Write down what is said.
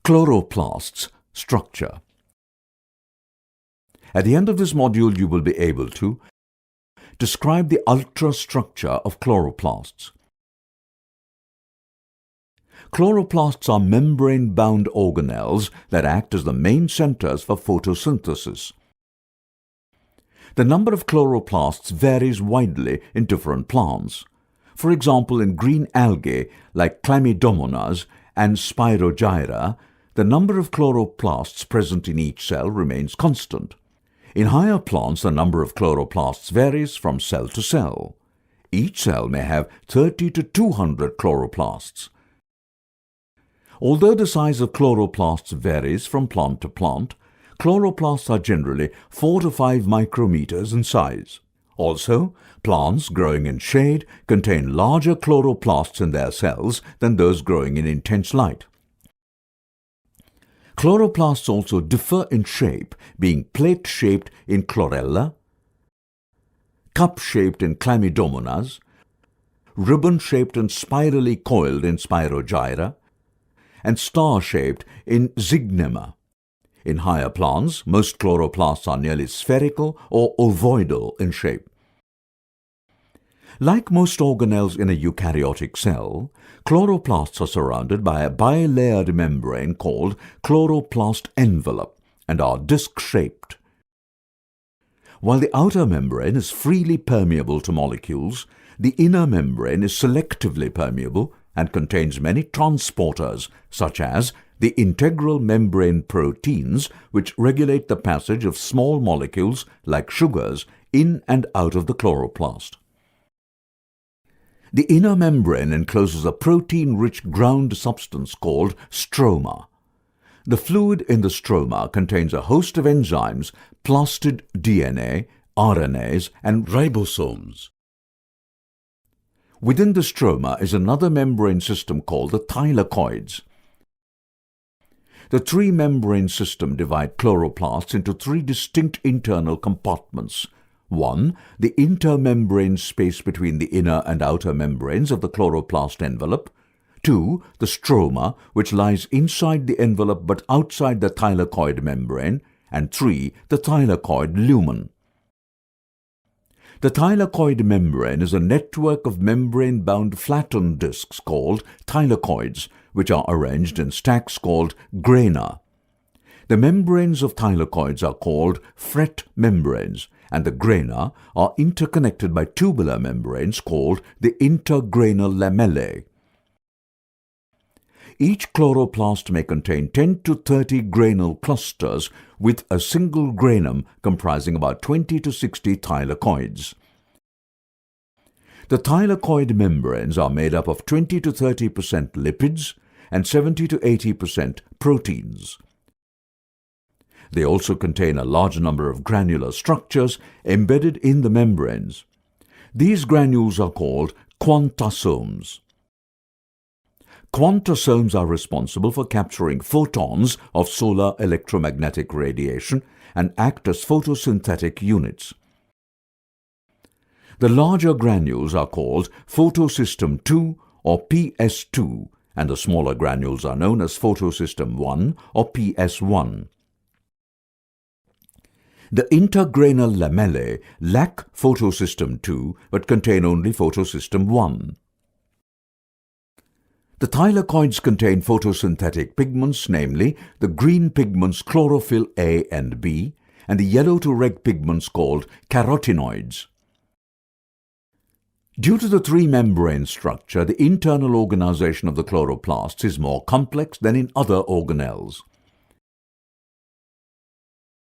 Chloroplasts structure. At the end of this module, you will be able to describe the ultrastructure of chloroplasts. Chloroplasts are membrane-bound organelles that act as the main centers for photosynthesis. The number of chloroplasts varies widely in different plants. For example, in green algae like Chlamydomonas and Spirogyra, the number of chloroplasts present in each cell remains constant. In higher plants, the number of chloroplasts varies from cell to cell. Each cell may have 30 to 200 chloroplasts. Although the size of chloroplasts varies from plant to plant, chloroplasts are generally 4 to 5 micrometers in size. Also, plants growing in shade contain larger chloroplasts in their cells than those growing in intense light. Chloroplasts also differ in shape, being plate-shaped in Chlorella, cup-shaped in Chlamydomonas, ribbon-shaped and spirally coiled in Spirogyra, and star-shaped in Zygnema. In higher plants, most chloroplasts are nearly spherical or ovoidal in shape. Like most organelles in a eukaryotic cell, chloroplasts are surrounded by a bilayered membrane called chloroplast envelope and are disc-shaped. While the outer membrane is freely permeable to molecules, the inner membrane is selectively permeable and contains many transporters, such as the integral membrane proteins, which regulate the passage of small molecules like sugars in and out of the chloroplast. The inner membrane encloses a protein-rich ground substance called stroma. The fluid in the stroma contains a host of enzymes, plastid DNA, RNAs, and ribosomes. Within the stroma is another membrane system called the thylakoids. The three-membrane system divides chloroplasts into three distinct internal compartments. 1. The intermembrane space between the inner and outer membranes of the chloroplast envelope. 2. The stroma, which lies inside the envelope but outside the thylakoid membrane. And 3. The thylakoid lumen. The thylakoid membrane is a network of membrane-bound flattened discs called thylakoids, which are arranged in stacks called grana. The membranes of thylakoids are called fret membranes, and the grana are interconnected by tubular membranes called the intergranal lamellae. Each chloroplast may contain 10 to 30 granal clusters with a single granum comprising about 20 to 60 thylakoids. The thylakoid membranes are made up of 20 to 30% lipids and 70 to 80% proteins. They also contain a large number of granular structures embedded in the membranes. These granules are called quantasomes. Quantasomes are responsible for capturing photons of solar electromagnetic radiation and act as photosynthetic units. The larger granules are called photosystem II or PS2, and the smaller granules are known as photosystem I or PS1. The intergranal lamellae lack photosystem II but contain only photosystem I. The thylakoids contain photosynthetic pigments, namely the green pigments chlorophyll A and B, and the yellow to red pigments called carotenoids. Due to the three-membrane structure, the internal organization of the chloroplasts is more complex than in other organelles.